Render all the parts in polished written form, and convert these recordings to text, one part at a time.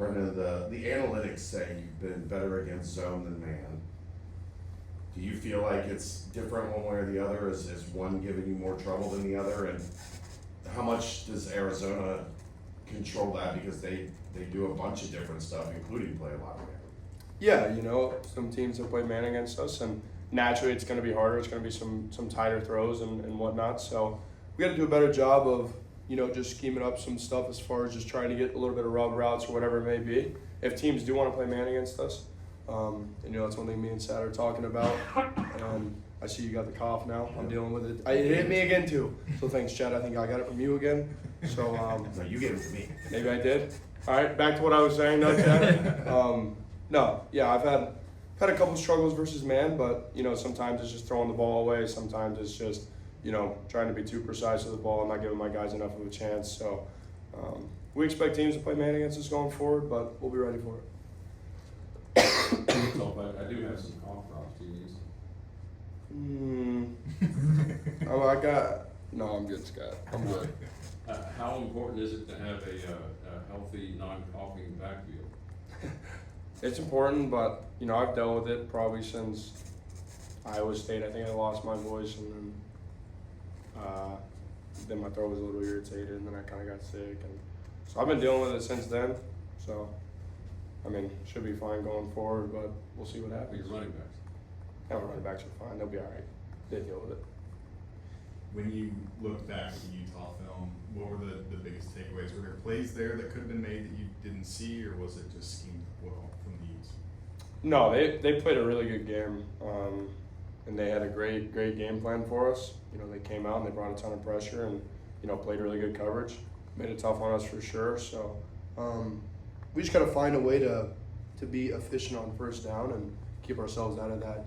Brendan, the analytics say you've been better against zone than man. Do you feel like it's different one way or the other? Is one giving you more trouble than the other? And how much does Arizona control that, because they do a bunch of different stuff, including play a lot of man? Yeah, some teams have played man against us, and naturally it's going to be harder. It's going to be some tighter throws and whatnot. So we got to do a better job of, just scheming up some stuff as far as just trying to get a little bit of rub routes or whatever it may be. If teams do want to play man against us, that's one thing me and Sad are talking about. And I see you got the cough now. I'm dealing with it. It hit me again too. So thanks, Chad. I think I got it from you again. So No, you gave it to me. maybe I did. All right, back to what I was saying, though, Chad. I've had a couple struggles versus man, but sometimes it's just throwing the ball away. Sometimes it's just trying to be too precise with the ball and not giving my guys enough of a chance. So we expect teams to play man against us going forward, but we'll be ready for it. I do have some cough drops. Do you need some? I'm good, Scott. I'm good. How important is it to have a healthy, non-coughing backfield? It's important, but I've dealt with it probably since Iowa State. I think I lost my voice, and then my throat was a little irritated, and then I kind of got sick, and so I've been dealing with it since then. So should be fine going forward, but we'll see what happens. Your running backs. Our running backs are fine. They'll be all right. They deal with it. When you look back at the Utah film, what were the biggest takeaways? Were there plays there that could have been made that you didn't see, or was it just schemed well from the Utes? No, they played a really good game, and they had a great game plan for us. They came out and they brought a ton of pressure and played really good coverage, made it tough on us for sure. So we just got to find a way to be efficient on first down and keep ourselves out of that.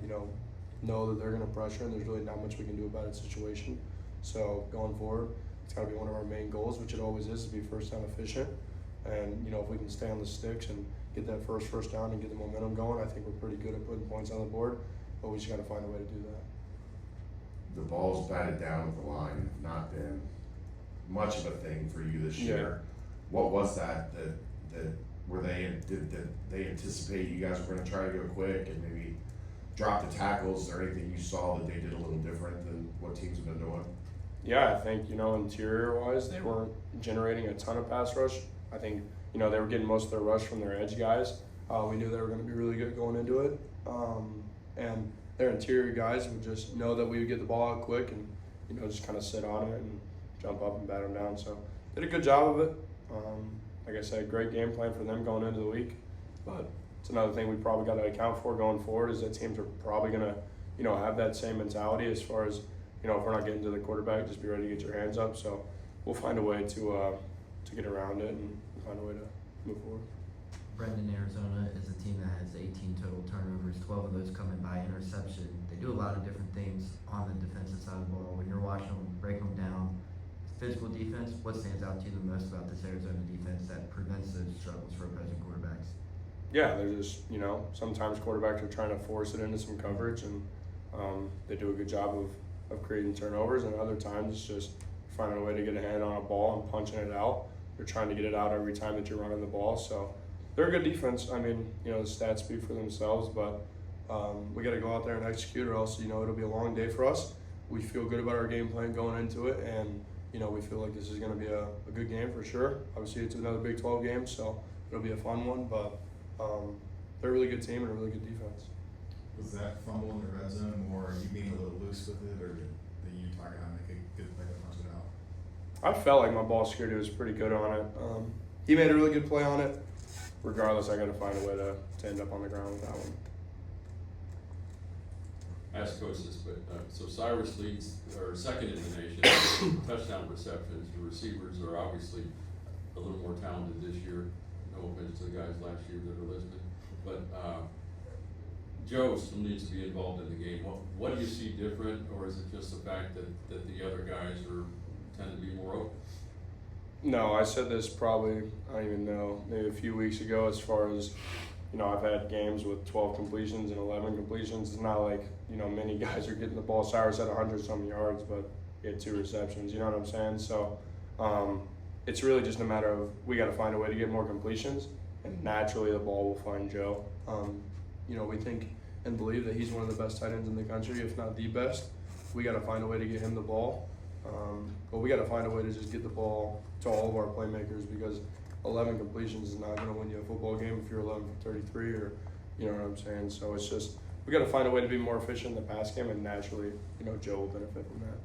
Know that they're going to pressure, and there's really not much we can do about the situation. So going forward, it's got to be one of our main goals, which it always is, to be first down efficient. And if we can stay on the sticks and get that first down and get the momentum going, I think we're pretty good at putting points on the board. But we just got to find a way to do that. The balls batted down with the line have not been much of a thing for you this year. What was that did they anticipate you guys were going to try to go quick and maybe drop the tackles? Is there anything you saw that they did a little different than what teams have been doing? Yeah, I think, interior-wise, they weren't generating a ton of pass rush. I think, they were getting most of their rush from their edge guys. We knew they were going to be really good going into it. And their interior guys would just know that we would get the ball out quick and, just kind of sit on it and jump up and bat them down. So did a good job of it. Like I said, great game plan for them going into the week. But it's another thing we probably got to account for going forward, is that teams are probably going to, have that same mentality as far as, if we're not getting to the quarterback, just be ready to get your hands up. So we'll find a way to get around it and find a way to move forward. Brendan, Arizona is a team that has 18 total turnovers, 12 of those coming by interception. They do a lot of different things on the defensive side of the ball. When you're watching them, break them down, physical defense, what stands out to you the most about this Arizona defense that prevents those struggles for opposing quarterbacks? Yeah, they're just, sometimes quarterbacks are trying to force it into some coverage, and they do a good job of creating turnovers, and other times it's just finding a way to get a hand on a ball and punching it out. You're trying to get it out every time that you're running the ball. So they're a good defense. The stats speak for themselves, but we got to go out there and execute, or else, it'll be a long day for us. We feel good about our game plan going into it, and, we feel like this is going to be a good game for sure. Obviously, it's another Big 12 game, so it'll be a fun one, but they're a really good team and a really good defense. Was that fumble in the red zone more you being a little loose with it, or did the Utah guy make a good play to punch it out? I felt like my ball security was pretty good on it. He made a really good play on it. Regardless, I got to find a way to end up on the ground with that one. Ask Coach this, but so Cyrus leads or second in the nation in touchdown receptions. The receivers are obviously a little more talented this year. No offense to the guys last year that are listening, but Joe still needs to be involved in the game. What do you see different, or is it just the fact that the other guys tend to be more open? No, I said this probably, I don't even know, maybe a few weeks ago, as far as, I've had games with 12 completions and 11 completions. It's not like, many guys are getting the ball. Cyrus had 100-some yards, but he had 2 receptions, you know what I'm saying? So it's really just a matter of we got to find a way to get more completions. and naturally the ball will find Joe. You know, we think and believe that he's one of the best tight ends in the country, if not the best. We got to find a way to get him the ball, but we got to find a way to just get the ball to all of our playmakers, because 11 completions is not going to win you a football game if you're 11 for 33, or you know what I'm saying. So it's just we got to find a way to be more efficient in the pass game, and naturally, you know, Joe will benefit from that.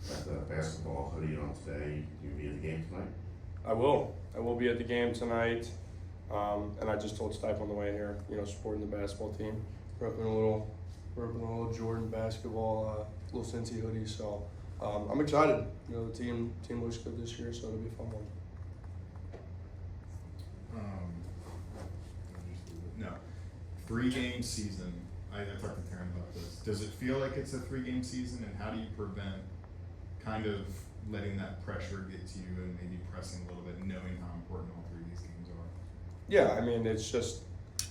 Got the basketball hoodie on today. You be at the game tonight? I will. I will be at the game tonight, and I just told Stipe on the way here. You know, supporting the basketball team. We're up in a little Jordan basketball, little Cincy hoodie. So I'm excited. You know, the team looks good this year, so it'll be a fun one. No, 3-game season. I talked to Taryn about this. Does it feel like it's a 3-game season, and how do you prevent kind of letting that pressure get to you and maybe pressing a little bit, knowing how important all 3 of these games are? Yeah, I mean, it's a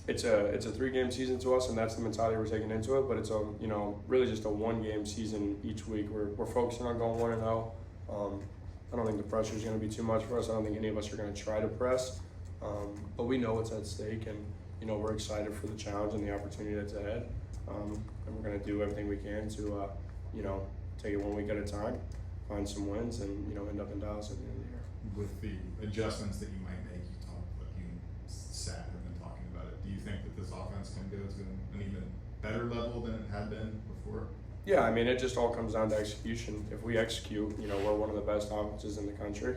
3-game season to us, and that's the mentality we're taking into it. But it's a, you know, really just a 1-game season each week. We're focusing on going 1-0. I don't think the pressure is going to be too much for us. I don't think any of us are going to try to press, but we know what's at stake, and you know, we're excited for the challenge and the opportunity that's ahead. And we're going to do everything we can to, you know, take it 1 week at a time, find some wins, and you know, end up in Dallas at the end of the year. With the adjustments that you might make, you and Sat have been talking about it. Do you think that this offense can go to an even better level than it had been before? Yeah, I mean, it just all comes down to execution. If we execute, you know, we're one of the best offenses in the country.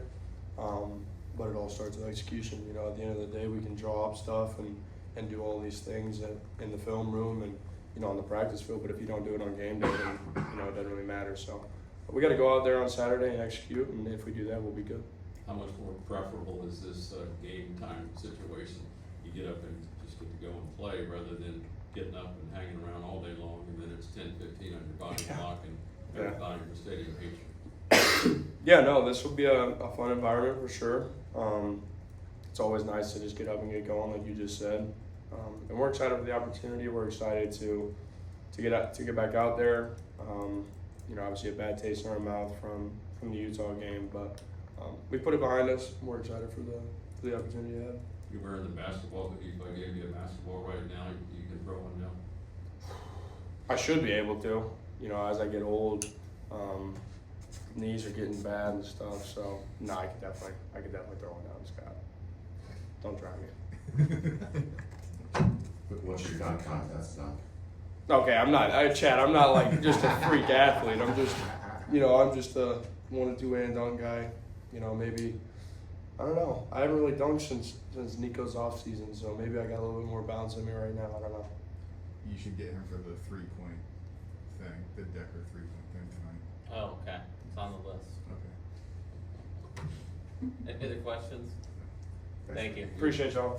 But it all starts with execution. You know, at the end of the day, we can draw up stuff and do all these things in the film room and, you know, on the practice field. But if you don't do it on game day, then, you know, it doesn't really matter. So we got to go out there on Saturday and execute. And if we do that, we'll be good. How much more preferable is this game time situation? You get up and just get to go and play rather than getting up and hanging around all day long, and then it's 10:15 on your body clock, and everybody in the stadium hates you. Yeah, no, this will be a fun environment for sure. It's always nice to just get up and get going, like you just said. And we're excited for the opportunity. We're excited to get back out there. You know, obviously a bad taste in our mouth from the Utah game, but we put it behind us. We're excited for the opportunity ahead. You're wearing the basketball hoodie. If I gave you a basketball right now, you can throw one down. I should be able to. You know, as I get old, knees are getting bad and stuff. So no, I could definitely throw one down, Scott. Don't try me. But what's your dunk contest dunk? Okay, I'm not like just a freak athlete. I'm just, you know, I'm just a 1 or 2 hand dunk guy. You know, maybe, I don't know. I haven't really dunked since Nico's off season, so maybe I got a little bit more bounce in me right now. I don't know. You should get him for the 3-point thing, the Decker 3-point thing tonight. Oh, okay. It's on the list. Okay. Any other questions? Thank you. Appreciate y'all.